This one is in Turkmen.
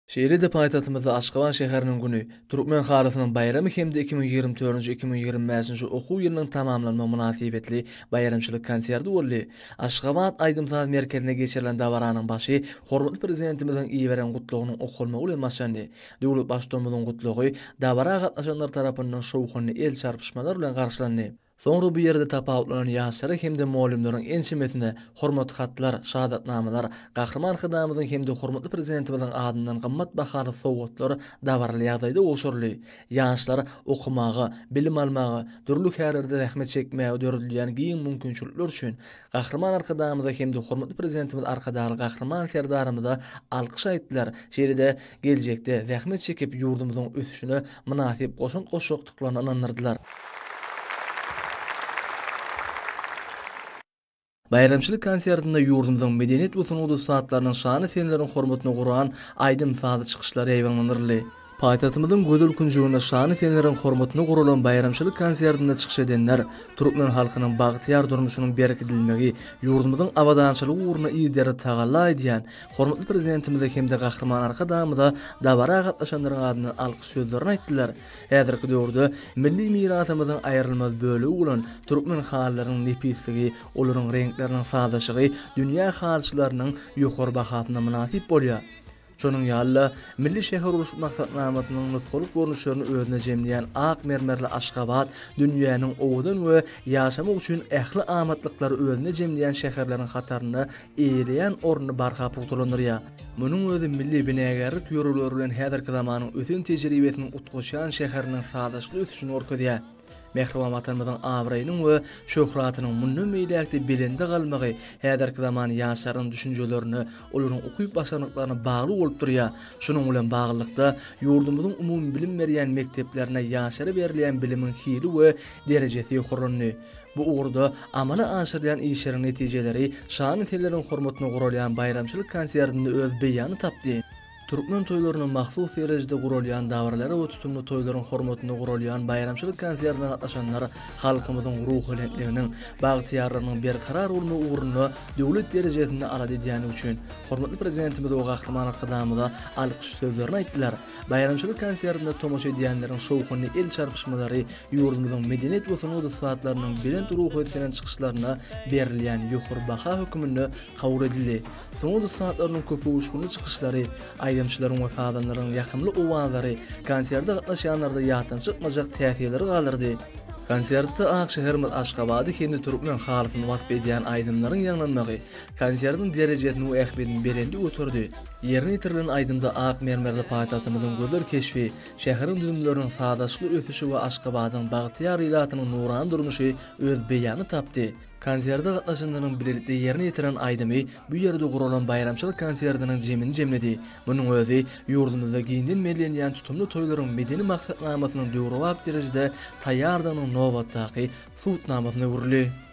Şeýle-de paýtatymyzda Aşgabat şäheriniň güni, Türkmen halasynyň bayramy hemde 2024-2025 okuw ýylynyň tamamlanma münasibetli bayramçylyk konserti boldy. Aşgabat Aýdymsaz merkezine geçirilen dawaranyň başy hormatly prezidentimiziň iýberen gutlugynyň okulmagy bilen başlandy. Döwlet başçymyzyň gutlugy dawara gatnaşanlar tarapyndan şowhunly el çarpışmalar bilen garşylandy. Soňra bu ýerde tapawutlanan ýaşlara hemde muallimleriň ençimesine hormat hatlar, şahadatnamalar, gahrman hydamyzyň hemde hormatly prezidentimiziň adyndan gymmat bahary sowgatlar dawarly ýagdaýda oşurly. Ýaşlar okumagy, bilim almagy, dürlük härlerde zähmet çekmäge döredilýän giň mümkinçilikler üçin gahrman arkadamyza hemde hormatly prezidentimiz arkadaly gahrman serdarymyza alkyş aýtdylar. Şeýle-de geljekde zähmet çekip ýurdumyzyň ösüşine münasip goşun goşokdyklaryny anandyrdylar. Bayramçylyk konsertinde ýurdumyzyň medeniýet we sunuwdy saatlarynyň şany senleriň hormatyna guran aýdym sazy çykyşlary eýwanlanyrly. Paýtatymyzyň gözel günjügine şany senleriň hormatyna gurulan bayramçylyk konsertinde çykyş edenler Türkmen halkynyň bagtyar durmuşynyň berkidilmegi, ýurdumyzyň awadançylygy uğruna iýderi tagalla edýän hormatly prezidentimize hemde gahrman arkadamyda dawara gatnaşanlaryň adyny alkyş sözlerini aýtdylar. Häzirki döwürde milli mirasymyzyň aýrylmaz bölegi bolan Türkmen halarynyň nepisligi, olaryň renkleriniň sadaşygy dünýä halçylarynyň ýokary bahasyna münasip bolýar. Şonuň ýaly milli şäher uruş maksatnamasynyň nutgalyk görnüşlerini özüne jemleýän ak mermerli Aşgabat dünýäniň owdan we ýaşamak üçin ähli amatlykları özüne jemleýän şäherleriň hataryny eýleýän orny barhap tutulandyrýar. Munyň özü milli binägerlik ýöreleri bilen häzirki zamanyň ösen tejribesini utgaşan şäheriniň sadaşly ösüşini orkadýar. Mehriban vatanymyzyň awraýynyň we şöhratynyň mundan meýläkde belinde galmagy häzirki zaman ýaşlaryň düşünjelerini, olaryň okuyup başarmaklaryna bagly bolup durýar. Şunuň bilen baglykda ýurdumyzyň umumy bilim berýän mekteplerine ýaşlara berilýän bilimiň hili we derejesi ýokarylandy. Bu uğurda amala aşyrýan işleriň netijeleri şany telleriň hormatyna gurulýan bayramçylyk konsertinde öz beýany tapdy. Türkmen toýlarynyň mahsus derejede gurulýan dawarlara we tutumly toýlaryň hormatyna gurulýan bayramçylyk konsertine gatnaşanlar halkymyzyň ruh halentliginiň, bagtyarlarynyň berkarar bolma uğruna döwlet derejesinde arad edýäni üçin hormatly prezidentimiz we gahrman akadamyda alkyş sözlerini aýtdylar. Bayramçylyk konsertinde tomoşa edýänleriň şowhunly el çarpışmalary ýurdumyzyň medeniýet we sunuwdy saatlarynyň bilent ruhy senen çykyşlaryna berilýän ýokary baha hökmüni kabul edildi. Sunuwdy saatlarynyň köpüýüşgünli çykyşlary aýdymçylaryň we sadanlaryň ýakymly owazlary konserde gatnaşanlarda ýatdan çykmajak täsirleri galyrdy. Konsertde Akşeherimiz Aşgabady hemde Türkmen halasyny wasp edýän aýdymlaryň ýanglanmagy, konsertiň derejesini we ähmedini berendi götürdi. Ýerine ýitirilen aýdymda ak mermerli paýtatymyzyň gözel keşfi, şäheriň düýümleriniň sadaşly ösüşi we Aşgabadyň bagtyar ýylatynyň nuran durmuşy öz beýany tapdy. Konserde gatnaşanlaryň birlikde ýerine ýitiren aýdymy bu ýerde gurulan bayramçylyk konsertiniň jemini jemledi. Munyň özü ýurdumyzda giňden melenýän tutumly toýlaryň medeni maksatnamasynyň döwrewap derejede taýýardanyň nowatdaky suwtnamasyna uruly.